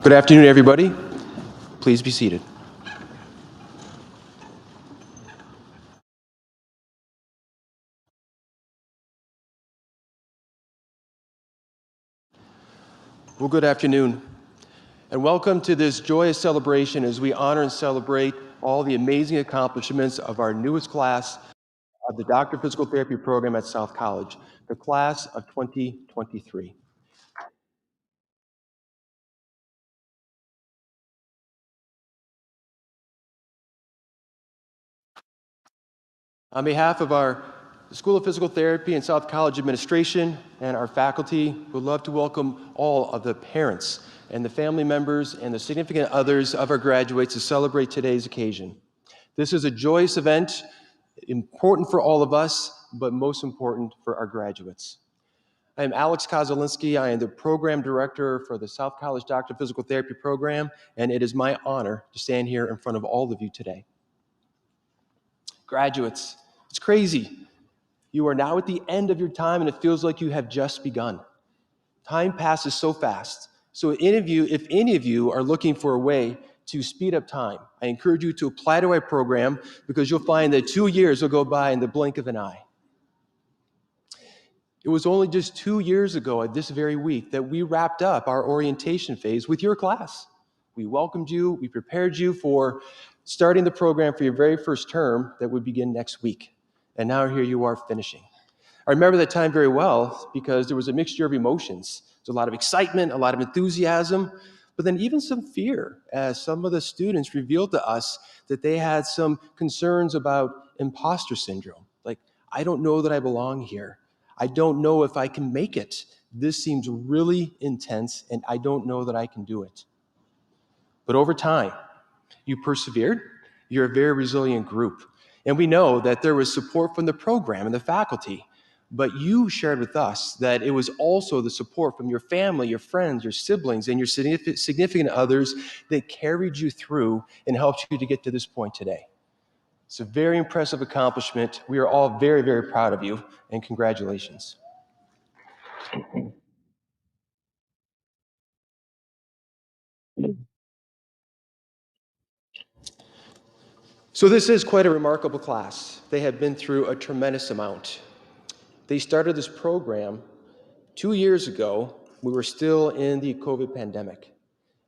Good afternoon, everybody. Please be seated. Well, good afternoon, and welcome to this joyous celebration as we honor and celebrate all the amazing accomplishments of our newest class of the Doctor of Physical Therapy program at South College, the class of 2023. On behalf of our School of Physical Therapy and South College administration and our faculty, we'd love to welcome all of the parents and the family members and the significant others of our graduates to celebrate today's occasion. This is a joyous event, important for all of us, but most important for our graduates. I am Alex Kozolinsky. I am the program director for the South College Doctor of Physical Therapy program, and it is my honor to stand here in front of all of you today. Graduates, it's crazy. You are now at the end of your time, and it feels like you have just begun. Time passes so fast. So if any of you are looking for a way to speed up time, I encourage you to apply to our program, because you'll find that 2 years will go by in the blink of an eye. It was only just 2 years ago at this very week that we wrapped up our orientation phase with your class. We welcomed you, we prepared you for starting the program for your very first term that would begin next week. And now here you are finishing. I remember that time very well because there was a mixture of emotions. There's a lot of excitement, a lot of enthusiasm, but then even some fear, as some of the students revealed to us that they had some concerns about imposter syndrome. Like, I don't know that I belong here. I don't know if I can make it. This seems really intense, and I don't know that I can do it. But over time, you persevered. You're a very resilient group. And we know that there was support from the program and the faculty, but you shared with us that it was also the support from your family, your friends, your siblings, and your significant others that carried you through and helped you to get to this point today. It's a very impressive accomplishment. We are all very, very proud of you, and congratulations. So this is quite a remarkable class. They have been through a tremendous amount. They started this program 2 years ago. We were still in the COVID pandemic.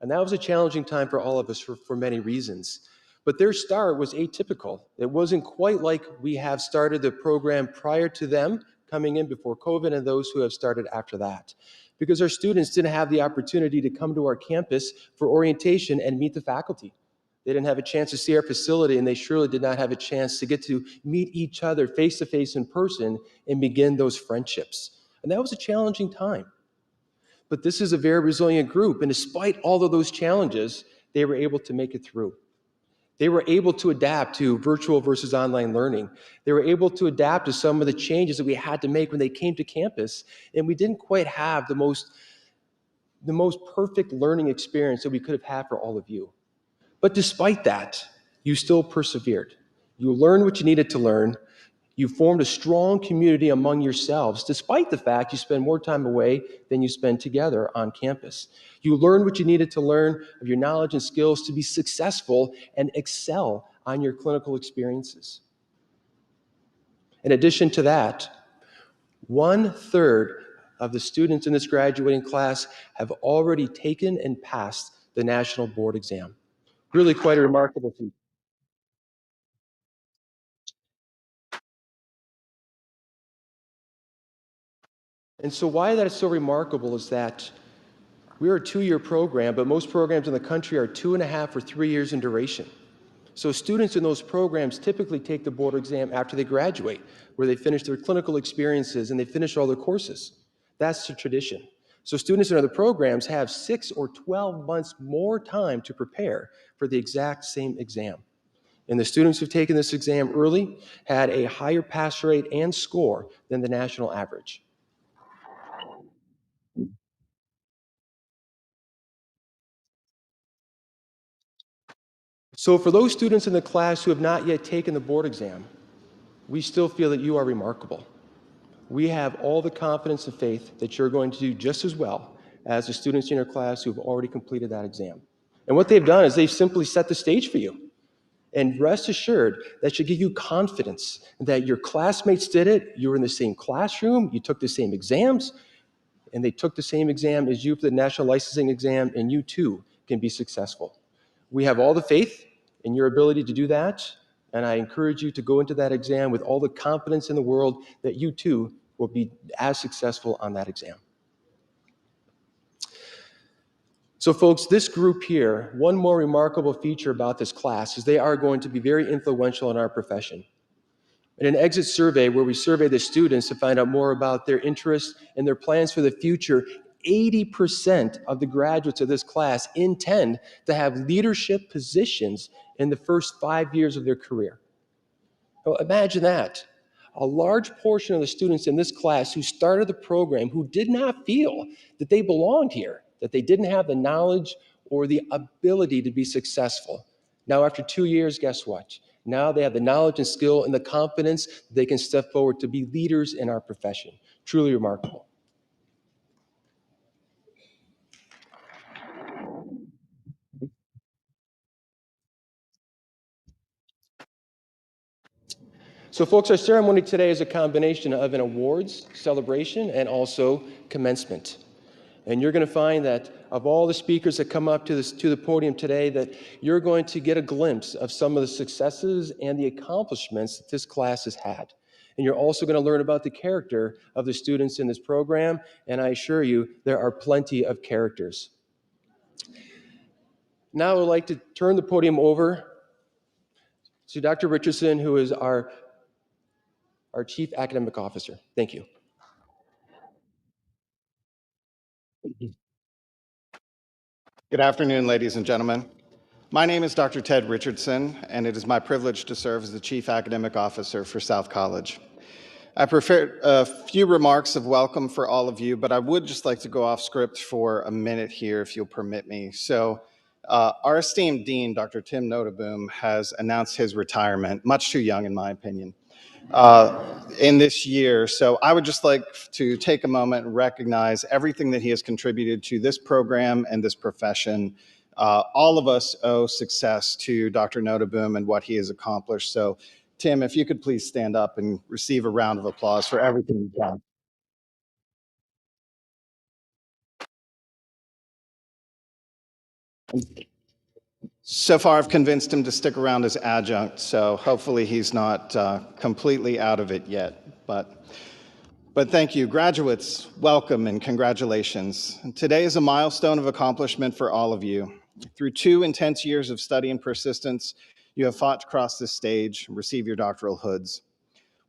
And that was a challenging time for all of us for many reasons. But their start was atypical. It wasn't quite like we have started the program prior to them coming in before COVID and those who have started after that. Because our students didn't have the opportunity to come to our campus for orientation and meet the faculty. They didn't have a chance to see our facility, and they surely did not have a chance to get to meet each other face-to-face in person and begin those friendships. And that was a challenging time. But this is a very resilient group, and despite all of those challenges, they were able to make it through. They were able to adapt to virtual versus online learning. They were able to adapt to some of the changes that we had to make when they came to campus, and we didn't quite have the most perfect learning experience that we could have had for all of you. But despite that, you still persevered. You learned what you needed to learn. You formed a strong community among yourselves, despite the fact you spend more time away than you spend together on campus. You learned what you needed to learn of your knowledge and skills to be successful and excel on your clinical experiences. In addition to that, 1/3 of the students in this graduating class have already taken and passed the national board exam. Really quite a remarkable feat. And so why that is so remarkable is that we're a 2-year program, but most programs in the country are 2.5 or 3 years in duration. So students in those programs typically take the board exam after they graduate, where they finish their clinical experiences and they finish all their courses. That's the tradition. So students in other programs have 6 or 12 months more time to prepare for the exact same exam. And the students who've taken this exam early had a higher pass rate and score than the national average. So for those students in the class who have not yet taken the board exam, we still feel that you are remarkable. We have all the confidence and faith that you're going to do just as well as the students in your class who have already completed that exam. And what they've done is they've simply set the stage for you. And rest assured, that should give you confidence that your classmates did it, you were in the same classroom, you took the same exams, and they took the same exam as you for the national licensing exam, and you too can be successful. We have all the faith in your ability to do that, And I encourage you to go into that exam with all the confidence in the world that you too will be as successful on that exam. So folks, this group here, one more remarkable feature about this class is they are going to be very influential in our profession. In an exit survey where we survey the students to find out more about their interests and their plans for the future, 80% of the graduates of this class intend to have leadership positions in the first 5 years of their career. Well, imagine that. A large portion of the students in this class who started the program who did not feel that they belonged here, that they didn't have the knowledge or the ability to be successful. Now, after 2 years, guess what? Now they have the knowledge and skill and the confidence that they can step forward to be leaders in our profession. Truly remarkable. So folks, our ceremony today is a combination of an awards celebration and also commencement. And you're going to find that of all the speakers that come up to the podium today, that you're going to get a glimpse of some of the successes and the accomplishments that this class has had. And you're also going to learn about the character of the students in this program, and I assure you, there are plenty of characters. Now I would like to turn the podium over to Dr. Richardson, who is our Chief Academic Officer. Thank you. Good afternoon, ladies and gentlemen. My name is Dr. Ted Richardson, and it is my privilege to serve as the Chief Academic Officer for South College. I prepared a few remarks of welcome for all of you, but I would just like to go off script for a minute here, if you'll permit me. So our esteemed Dean, Dr. Tim Noteboom, has announced his retirement, much too young in my opinion, in this year. So I would just like to take a moment and recognize everything that he has contributed to this program and this profession. All of us owe success to Dr. Noteboom and what he has accomplished. So Tim, if you could please stand up and receive a round of applause for everything you've done. So far, I've convinced him to stick around as adjunct, so hopefully he's not completely out of it yet. But thank you. Graduates, welcome and congratulations. Today is a milestone of accomplishment for all of you. Through 2 intense years of study and persistence, you have fought to cross this stage and receive your doctoral hoods.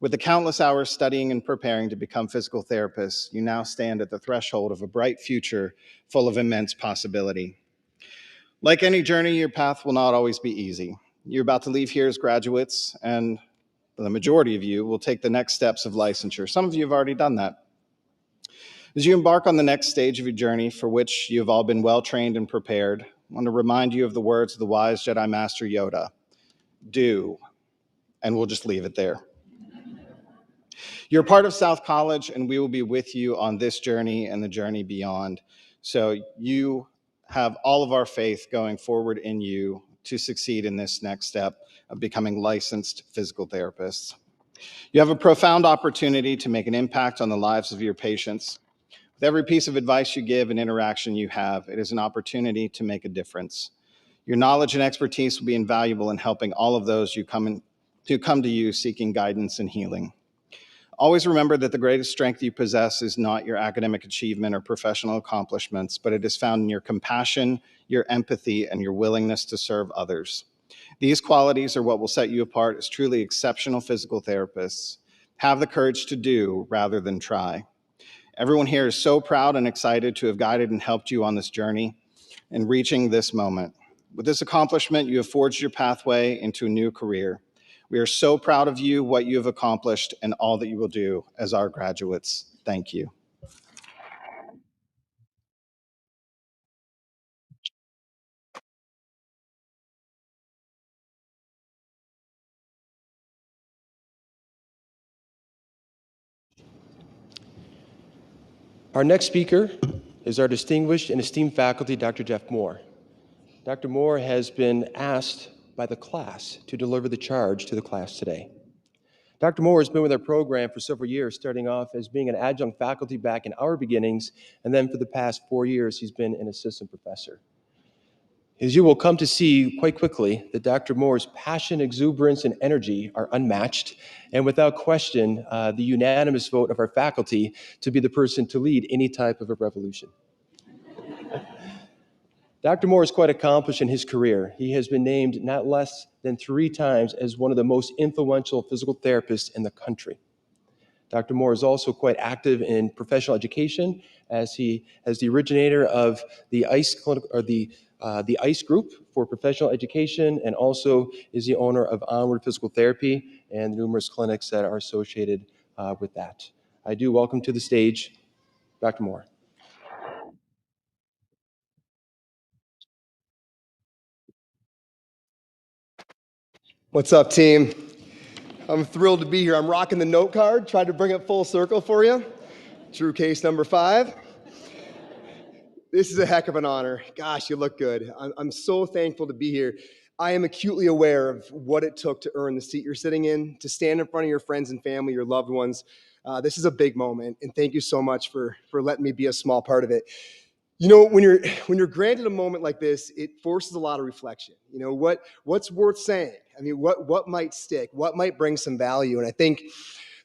With the countless hours studying and preparing to become physical therapists, you now stand at the threshold of a bright future full of immense possibility. Like any journey, your path will not always be easy. You're about to leave here as graduates, and the majority of you will take the next steps of licensure. Some of you have already done that. As you embark on the next stage of your journey, for which you have all been well trained and prepared, I want to remind you of the words of the wise Jedi Master Yoda: do, and we'll just leave it there. You're part of South College, and we will be with you on this journey and the journey beyond. So you have all of our faith going forward in you to succeed in this next step of becoming licensed physical therapists. You have a profound opportunity to make an impact on the lives of your patients. With every piece of advice you give and interaction you have, it is an opportunity to make a difference. Your knowledge and expertise will be invaluable in helping all of those who come to you seeking guidance and healing. Always remember that the greatest strength you possess is not your academic achievement or professional accomplishments, but it is found in your compassion, your empathy, and your willingness to serve others. These qualities are what will set you apart as truly exceptional physical therapists. Have the courage to do rather than try. Everyone here is so proud and excited to have guided and helped you on this journey and reaching this moment. With this accomplishment, you have forged your pathway into a new career. We are so proud of you, what you have accomplished, and all that you will do as our graduates. Thank you. Our next speaker is our distinguished and esteemed faculty, Dr. Jeff Moore. Dr. Moore has been asked by the class to deliver the charge to the class today. Dr. Moore has been with our program for several years, starting off as being an adjunct faculty back in our beginnings, and then for the past 4 years, he's been an assistant professor. As you will come to see quite quickly, that Dr. Moore's passion, exuberance, and energy are unmatched, and without question, the unanimous vote of our faculty to be the person to lead any type of a revolution. Dr. Moore is quite accomplished in his career. He has been named not less than 3 times as one of the most influential physical therapists in the country. Dr. Moore is also quite active in professional education as the originator of the ICE group for professional education, and also is the owner of Onward Physical Therapy and numerous clinics that are associated with that. I do welcome to the stage Dr. Moore. What's up, team? I'm thrilled to be here. I'm rocking the note card, tried to bring it full circle for you. True case number 5. This is a heck of an honor. Gosh, you look good. I'm so thankful to be here. I am acutely aware of what it took to earn the seat you're sitting in, to stand in front of your friends and family, your loved ones. This is a big moment, and thank you so much for letting me be a small part of it. You know, when you're granted a moment like this, it forces a lot of reflection. You know, what's worth saying? I mean, what might stick? What might bring some value? And I think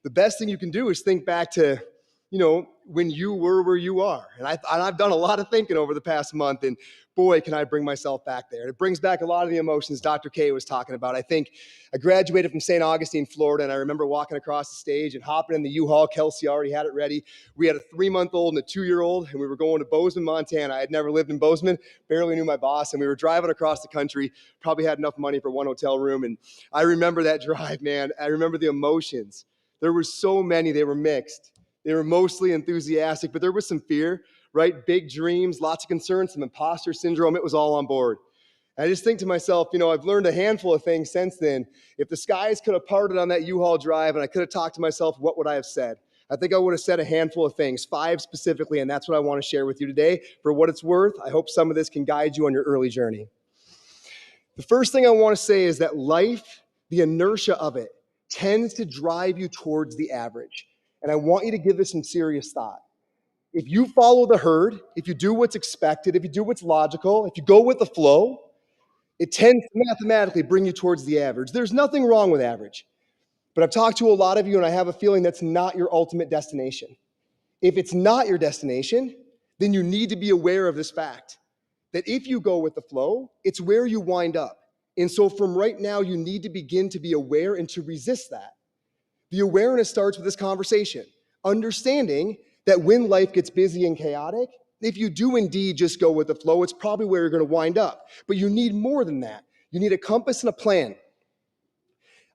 the best thing you can do is think back to, you know, when you were where you are. And I've done a lot of thinking over the past month, and boy, can I bring myself back there. And it brings back a lot of the emotions Dr. K was talking about. I think I graduated from St. Augustine, Florida, and I remember walking across the stage and hopping in the U-Haul. Kelsey already had it ready. We had a 3-month-old and a 2-year-old, and we were going to Bozeman, Montana. I had never lived in Bozeman, barely knew my boss, and we were driving across the country, probably had enough money for one hotel room. And I remember that drive, man. I remember the emotions. There were so many, they were mixed. They were mostly enthusiastic, but there was some fear, right? Big dreams, lots of concerns, some imposter syndrome. It was all on board. And I just think to myself, you know, I've learned a handful of things since then. If the skies could have parted on that U-Haul drive and I could have talked to myself, what would I have said? I think I would have said a handful of things, 5 specifically, and that's what I want to share with you today. For what it's worth, I hope some of this can guide you on your early journey. The first thing I want to say is that life, the inertia of it, tends to drive you towards the average. And I want you to give this some serious thought. If you follow the herd, if you do what's expected, if you do what's logical, if you go with the flow, it tends to mathematically bring you towards the average. There's nothing wrong with average. But I've talked to a lot of you, and I have a feeling that's not your ultimate destination. If it's not your destination, then you need to be aware of this fact, that if you go with the flow, it's where you wind up. And so from right now, you need to begin to be aware and to resist that. The awareness starts with this conversation, understanding that when life gets busy and chaotic, if you do indeed just go with the flow, it's probably where you're going to wind up. But you need more than that. You need a compass and a plan.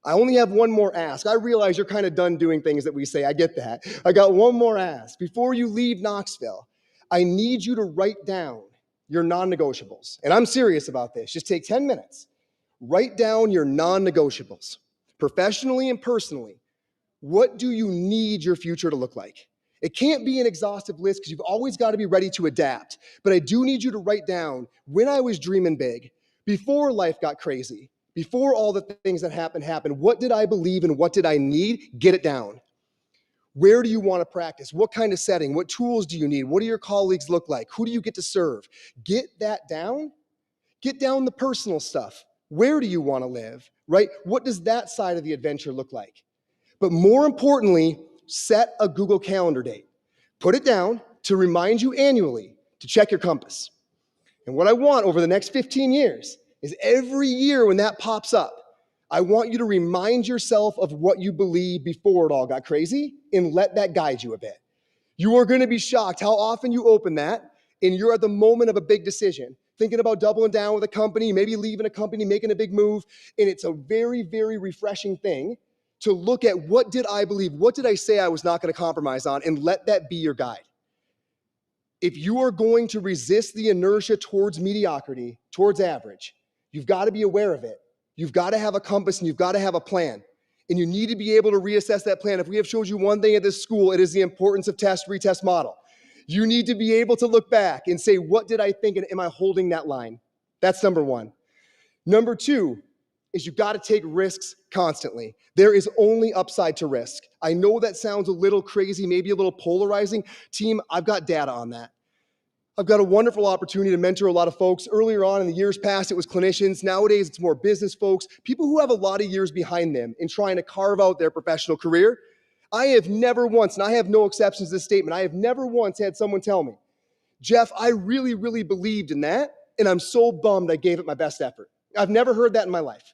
I only have one more ask. I realize you're kind of done doing things that we say. I get that. I got one more ask. Before you leave Knoxville, I need you to write down your non-negotiables. And I'm serious about this. Just take 10 minutes. Write down your non-negotiables, professionally and personally. What do you need your future to look like? It can't be an exhaustive list because you've always got to be ready to adapt. But I do need you to write down, when I was dreaming big, before life got crazy, before all the things that happened, what did I believe and what did I need? Get it down. Where do you want to practice? What kind of setting? What tools do you need? What do your colleagues look like? Who do you get to serve? Get that down. Get down the personal stuff. Where do you want to live, right? What does that side of the adventure look like? But more importantly, set a Google Calendar date. Put it down to remind you annually to check your compass. And what I want over the next 15 years is every year when that pops up, I want you to remind yourself of what you believed before it all got crazy and let that guide you a bit. You are going to be shocked how often you open that and you're at the moment of a big decision, thinking about doubling down with a company, maybe leaving a company, making a big move. And it's a very, very refreshing thing to look at, what did I believe? What did I say I was not going to compromise on? And let that be your guide. If you are going to resist the inertia towards mediocrity, towards average, you've got to be aware of it. You've got to have a compass and you've got to have a plan. And you need to be able to reassess that plan. If we have showed you one thing at this school, it is the importance of test, retest model. You need to be able to look back and say, what did I think and am I holding that line? That's number one. Number two is you've got to take risks constantly. There is only upside to risk. I know that sounds a little crazy, maybe a little polarizing. Team, I've got data on that. I've got a wonderful opportunity to mentor a lot of folks. Earlier on in the years past, it was clinicians. Nowadays, it's more business folks, people who have a lot of years behind them in trying to carve out their professional career. I have never once, and I have no exceptions to this statement, I have never once had someone tell me, Jeff, I really, really believed in that, and I'm so bummed I gave it my best effort. I've never heard that in my life.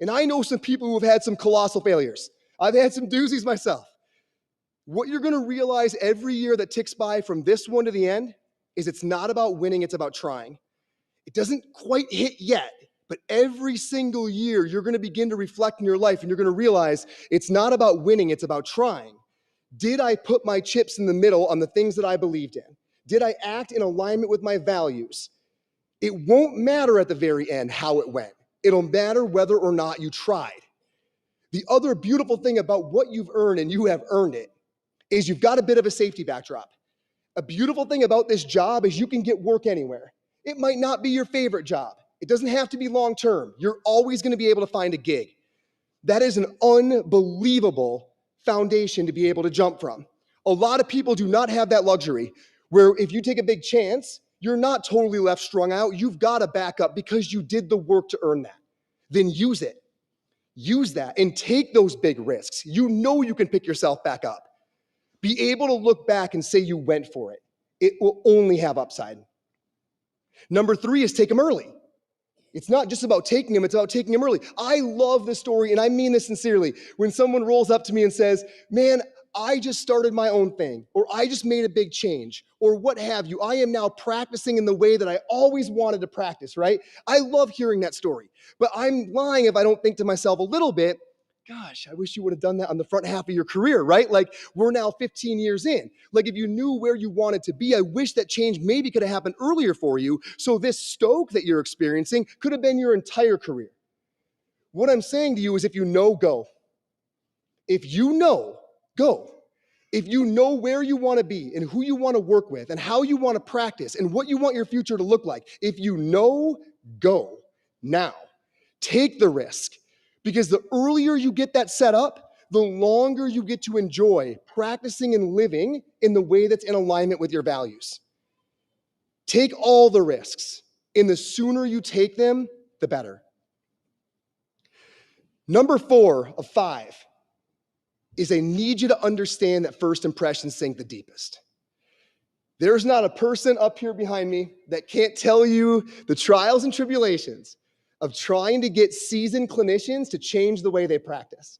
And I know some people who have had some colossal failures. I've had some doozies myself. What you're gonna realize every year that ticks by from this one to the end is it's not about winning, it's about trying. It doesn't quite hit yet, but every single year you're gonna begin to reflect in your life and you're gonna realize it's not about winning, it's about trying. Did I put my chips in the middle on the things that I believed in? Did I act in alignment with my values? It won't matter at the very end how it went. It'll matter whether or not you tried. The other beautiful thing about what you've earned, and you have earned it, is you've got a bit of a safety backdrop. A beautiful thing about this job is you can get work anywhere. It might not be your favorite job. It doesn't have to be long-term. You're always gonna be able to find a gig. That is an unbelievable foundation to be able to jump from. A lot of people do not have that luxury, where if you take a big chance, you're not totally left strung out. You've got a backup because you did the work to earn that. Then use it. Use that and take those big risks. You know you can pick yourself back up. Be able to look back and say you went for it. It will only have upside. Number 3 is take them early. It's not just about taking them, it's about taking them early. I love this story, and I mean this sincerely. When someone rolls up to me and says, man, I just started my own thing, or I just made a big change, or what have you. I am now practicing in the way that I always wanted to practice, right? I love hearing that story, but I'm lying if I don't think to myself a little bit, gosh, I wish you would have done that on the front half of your career, right? Like, we're now 15 years in. Like, if you knew where you wanted to be, I wish that change maybe could have happened earlier for you, so this stoke that you're experiencing could have been your entire career. What I'm saying to you is, if you know, go. If you know, go. If you know where you want to be and who you want to work with and how you want to practice and what you want your future to look like, if you know, go. Now, take the risk. Because the earlier you get that set up, the longer you get to enjoy practicing and living in the way that's in alignment with your values. Take all the risks, and the sooner you take them, the better. Number 4 of 5 is I need you to understand that first impressions sink the deepest. There's not a person up here behind me that can't tell you the trials and tribulations of trying to get seasoned clinicians to change the way they practice.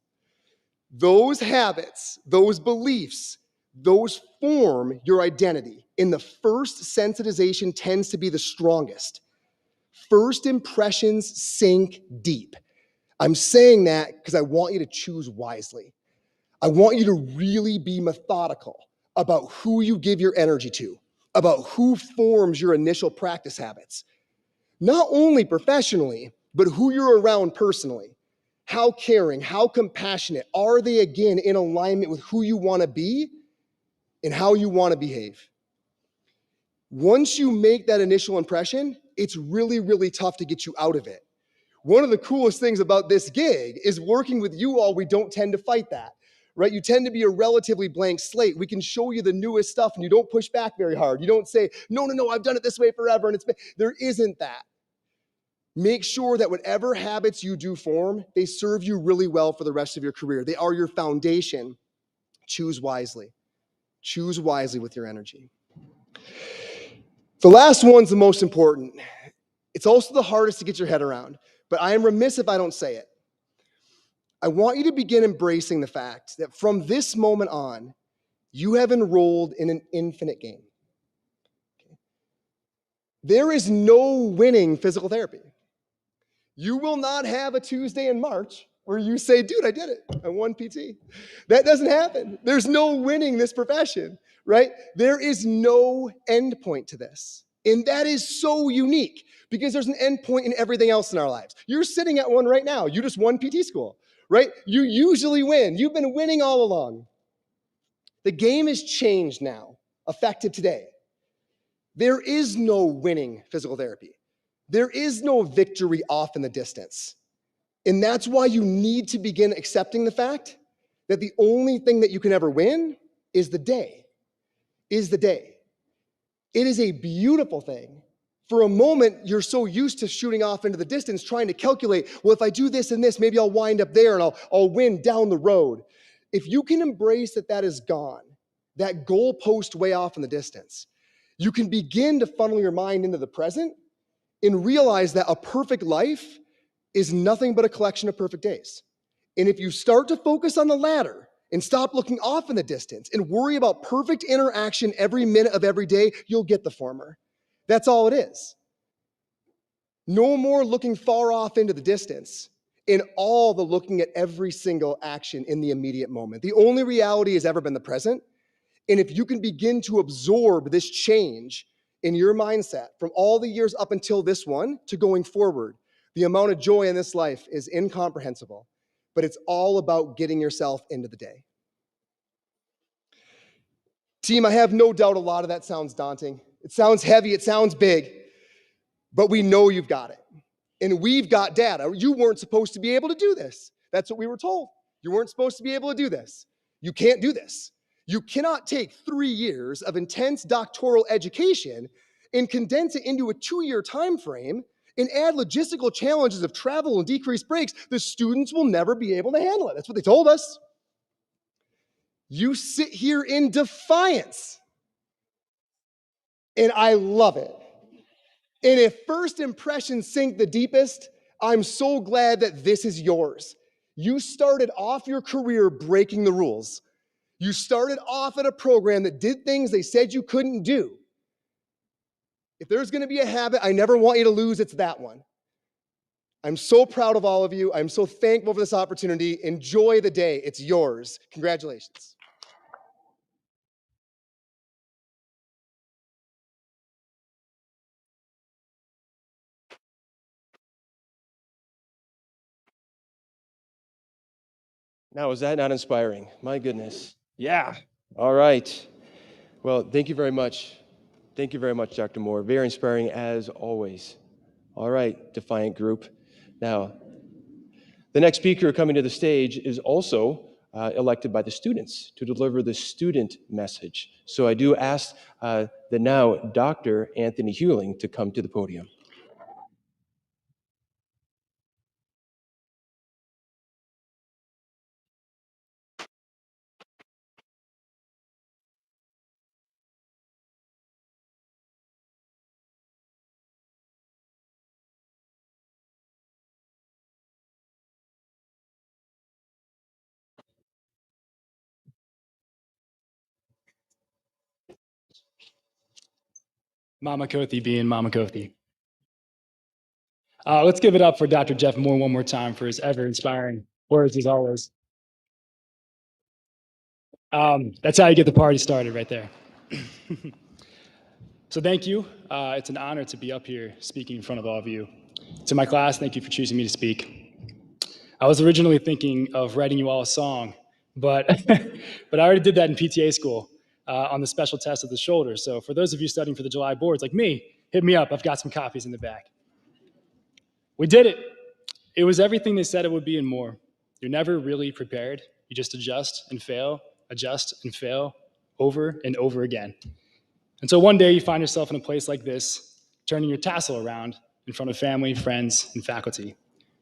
Those habits, those beliefs, those form your identity. And the first sensitization tends to be the strongest. First impressions sink deep. I'm saying that because I want you to choose wisely. I want you to really be methodical about who you give your energy to, about who forms your initial practice habits. Not only professionally, but who you're around personally. How caring, how compassionate are they, again, in alignment with who you want to be and how you want to behave? Once you make that initial impression, it's really, really tough to get you out of it. One of the coolest things about this gig is working with you all, we don't tend to fight that, right? You tend to be a relatively blank slate. We can show you the newest stuff and you don't push back very hard. You don't say, no, I've done it this way forever. And there isn't that. Make sure that whatever habits you do form, they serve you really well for the rest of your career. They are your foundation. Choose wisely. Choose wisely with your energy. The last one's the most important. It's also the hardest to get your head around, but I am remiss if I don't say it. I want you to begin embracing the fact that from this moment on, you have enrolled in an infinite game. There is no winning physical therapy. You will not have a Tuesday in March where you say, dude, I did it. I won PT. That doesn't happen. There's no winning this profession, right? There is no end point to this. And that is so unique because there's an end point in everything else in our lives. You're sitting at one right now. You just won PT school, right? You usually win. You've been winning all along. The game has changed now, effective today. There is no winning physical therapy. There is no victory off in the distance. And that's why you need to begin accepting the fact that the only thing that you can ever win is the day. It is a beautiful thing. For a moment, you're so used to shooting off into the distance, trying to calculate, well, if I do this and this, maybe I'll wind up there and I'll win down the road. If you can embrace that that is gone, that goalpost way off in the distance, you can begin to funnel your mind into the present and realize that a perfect life is nothing but a collection of perfect days. And if you start to focus on the latter and stop looking off in the distance and worry about perfect interaction every minute of every day, you'll get the former. That's all it is. No more looking far off into the distance and all the looking at every single action in the immediate moment. The only reality has ever been the present. And if you can begin to absorb this change in your mindset from all the years up until this one to going forward, the amount of joy in this life is incomprehensible. But it's all about getting yourself into the day. Team, I have no doubt a lot of that sounds daunting. It sounds heavy, it sounds big, but we know you've got it. And we've got data. You weren't supposed to be able to do this. That's what we were told. You weren't supposed to be able to do this. You can't do this. You cannot take 3 years of intense doctoral education and condense it into a 2-year time frame and add logistical challenges of travel and decreased breaks. The students will never be able to handle it. That's what they told us. You sit here in defiance, and I love it. And if first impressions sink the deepest, I'm so glad that this is yours. You started off your career breaking the rules. You started off at a program that did things they said you couldn't do. If there's going to be a habit I never want you to lose, it's that one. I'm so proud of all of you. I'm so thankful for this opportunity. Enjoy the day. It's yours. Congratulations. Now, is that not inspiring? My goodness. Yeah. All right. Well, thank you very much. Thank you very much, Dr. Moore. Very inspiring as always. All right, Defiant Group. Now, the next speaker coming to the stage is also elected by the students to deliver the student message. So I do ask the now Dr. Anthony Hewling to come to the podium. Mama Kothi being Mama Kothi. Let's give it up for Dr. Jeff Moore one more time for his ever-inspiring words, as always. That's how you get the party started right there. So thank you. It's an honor to be up here speaking in front of all of you. To my class, thank you for choosing me to speak. I was originally thinking of writing you all a song, but, but I already did that in PTA school on the special test of the shoulder. So for those of you studying for the July boards like me, hit me up. I've got some copies in the back. We did it. It was everything they said it would be and more. You're never really prepared. You just adjust and fail, over and over again. And so one day you find yourself in a place like this, turning your tassel around in front of family, friends, and faculty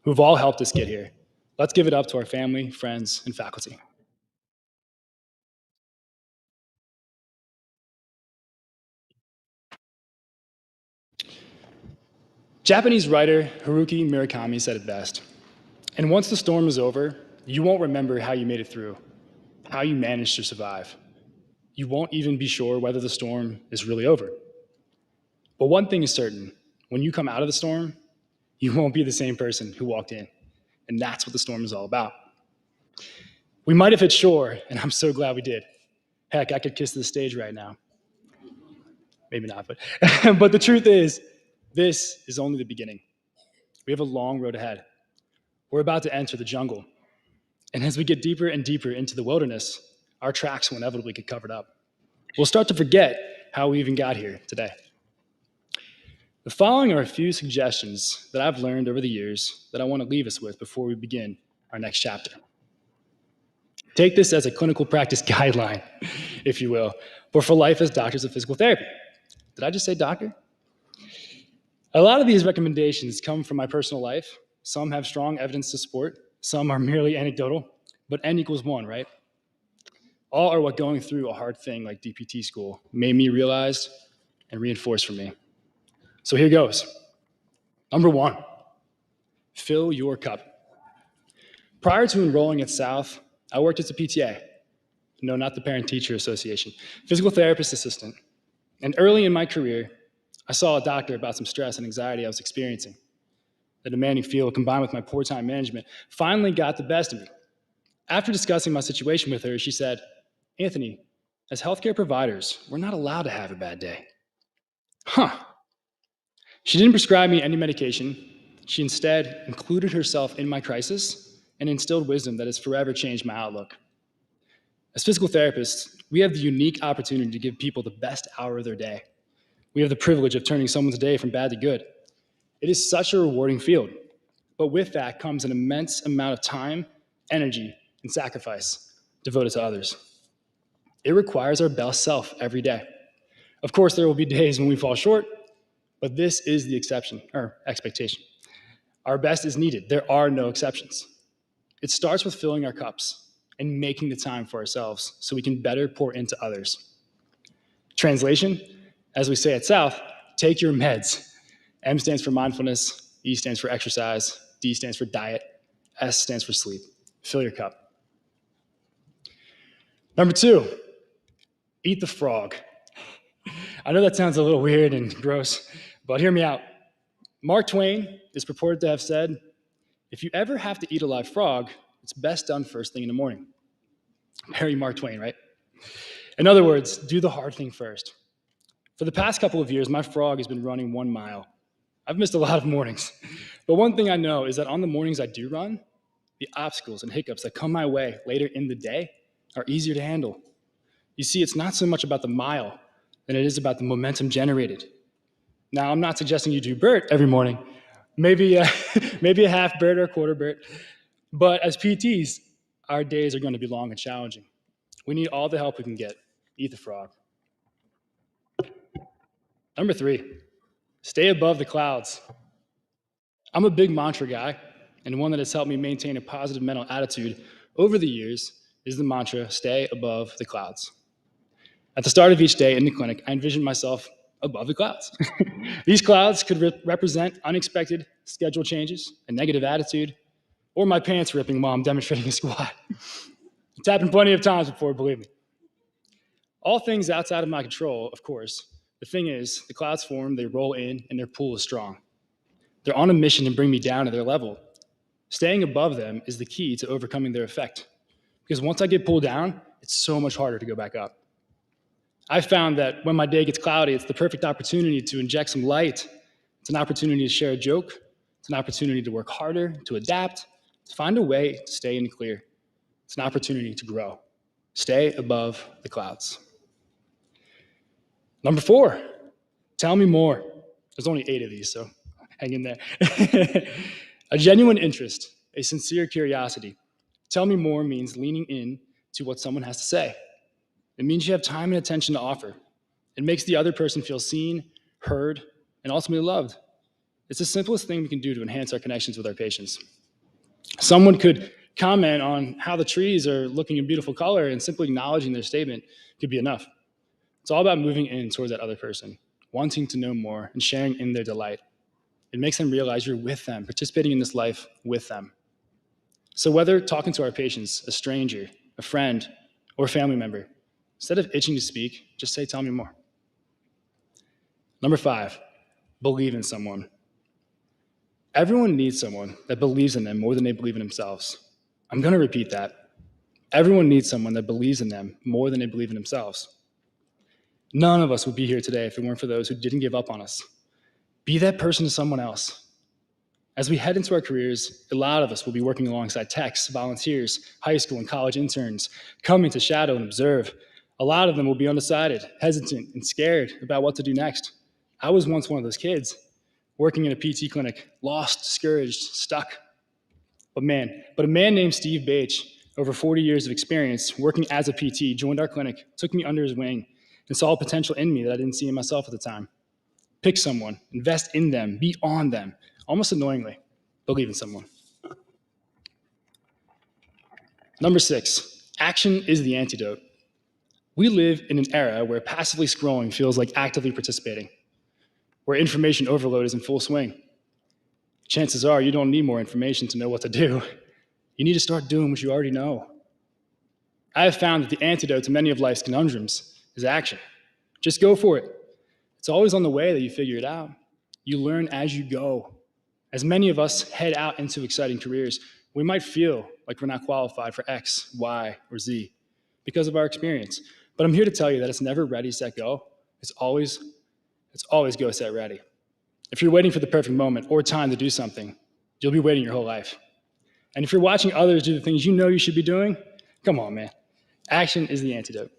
who've all helped us get here. Let's give it up to our family, friends, and faculty. Japanese writer Haruki Murakami said it best. And once the storm is over, you won't remember how you made it through, how you managed to survive. You won't even be sure whether the storm is really over. But one thing is certain, when you come out of the storm, you won't be the same person who walked in. And that's what the storm is all about. We might have hit shore, and I'm so glad we did. Heck, I could kiss the stage right now. Maybe not, but, but the truth is, this is only the beginning. We have a long road ahead. We're about to enter the jungle. And as we get deeper and deeper into the wilderness, our tracks will inevitably get covered up. We'll start to forget how we even got here today. The following are a few suggestions that I've learned over the years that I want to leave us with before we begin our next chapter. Take this as a clinical practice guideline, if you will, but for life as doctors of physical therapy. Did I just say doctor? A lot of these recommendations come from my personal life. Some have strong evidence to support. Some are merely anecdotal, but N equals 1, right? All are what going through a hard thing like DPT school made me realize and reinforce for me. So here goes. Number 1, fill your cup. Prior to enrolling at South, I worked as a PTA. No, not the Parent-Teacher Association. Physical therapist assistant. And early in my career, I saw a doctor about some stress and anxiety I was experiencing. The demanding field, combined with my poor time management, finally got the best of me. After discussing my situation with her, she said, "Anthony, as healthcare providers, we're not allowed to have a bad day." Huh. She didn't prescribe me any medication. She instead included herself in my crisis and instilled wisdom that has forever changed my outlook. As physical therapists, we have the unique opportunity to give people the best hour of their day. We have the privilege of turning someone's day from bad to good. It is such a rewarding field, but with that comes an immense amount of time, energy, and sacrifice devoted to others. It requires our best self every day. Of course, there will be days when we fall short, but this is the exception, or expectation. Our best is needed. There are no exceptions. It starts with filling our cups and making the time for ourselves so we can better pour into others. Translation, as we say at South, take your meds. M stands for mindfulness, E stands for exercise, D stands for diet, S stands for sleep. Fill your cup. Number 2, eat the frog. I know that sounds a little weird and gross, but hear me out. Mark Twain is purported to have said, "If you ever have to eat a live frog, it's best done first thing in the morning." Very Mark Twain, right? In other words, do the hard thing first. For the past couple of years, my frog has been running 1 mile. I've missed a lot of mornings. But one thing I know is that on the mornings I do run, the obstacles and hiccups that come my way later in the day are easier to handle. You see, it's not so much about the mile than it is about the momentum generated. Now, I'm not suggesting you do BERT every morning, maybe maybe a half BERT or a quarter BERT, but as PTs, our days are going to be long and challenging. We need all the help we can get. Eat the frog. Number 3, stay above the clouds. I'm a big mantra guy, and one that has helped me maintain a positive mental attitude over the years is the mantra, stay above the clouds. At the start of each day in the clinic, I envisioned myself above the clouds. These clouds could represent unexpected schedule changes, a negative attitude, or my pants ripping while I'm demonstrating a squat. It's happened plenty of times before, believe me. All things outside of my control, of course. The thing is, the clouds form, they roll in, and their pull is strong. They're on a mission to bring me down to their level. Staying above them is the key to overcoming their effect. Because once I get pulled down, it's so much harder to go back up. I found that when my day gets cloudy, it's the perfect opportunity to inject some light. It's an opportunity to share a joke. It's an opportunity to work harder, to adapt, to find a way to stay in the clear. It's an opportunity to grow. Stay above the clouds. Number 4, tell me more. There's only 8 of these, so hang in there. A genuine interest, a sincere curiosity. Tell me more means leaning in to what someone has to say. It means you have time and attention to offer. It makes the other person feel seen, heard, and ultimately loved. It's the simplest thing we can do to enhance our connections with our patients. Someone could comment on how the trees are looking in beautiful color, and simply acknowledging their statement could be enough. It's all about moving in towards that other person, wanting to know more and sharing in their delight. It makes them realize you're with them, participating in this life with them. So whether talking to our patients, a stranger, a friend, or a family member, instead of itching to speak, just say, tell me more. Number 5, believe in someone. Everyone needs someone that believes in them more than they believe in themselves. I'm going to repeat that. Everyone needs someone that believes in them more than they believe in themselves. None of us would be here today if it weren't for those who didn't give up on us. Be that person to someone else. As we head into our careers, a lot of us will be working alongside techs, volunteers, high school and college interns, coming to shadow and observe. A lot of them will be undecided, hesitant, and scared about what to do next. I was once one of those kids, working in a PT clinic, lost, discouraged, stuck. But a man named Steve Bache, over 40 years of experience working as a PT, joined our clinic, took me under his wing, and saw a potential in me that I didn't see in myself at the time. Pick someone, invest in them, be on them. Almost annoyingly, believe in someone. Number 6, action is the antidote. We live in an era where passively scrolling feels like actively participating, where information overload is in full swing. Chances are you don't need more information to know what to do. You need to start doing what you already know. I have found that the antidote to many of life's conundrums is action. Just go for it. It's always on the way that you figure it out. You learn as you go. As many of us head out into exciting careers, we might feel like we're not qualified for X, Y, or Z because of our experience. But I'm here to tell you that it's never ready, set, go. It's always go, set, ready. If you're waiting for the perfect moment or time to do something, you'll be waiting your whole life. And if you're watching others do the things you know you should be doing, come on, man. Action is the antidote.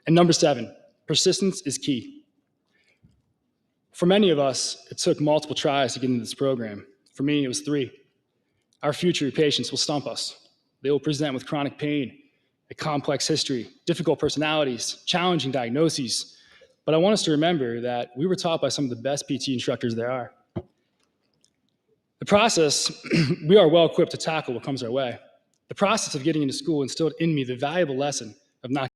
And number 7, persistence is key. For many of us, it took multiple tries to get into this program. For me, it was 3. Our future patients will stump us. They will present with chronic pain, a complex history, difficult personalities, challenging diagnoses. But I want us to remember that we were taught by some of the best PT instructors there are. The process, we are well equipped to tackle what comes our way. The process of getting into school instilled in me the valuable lesson of not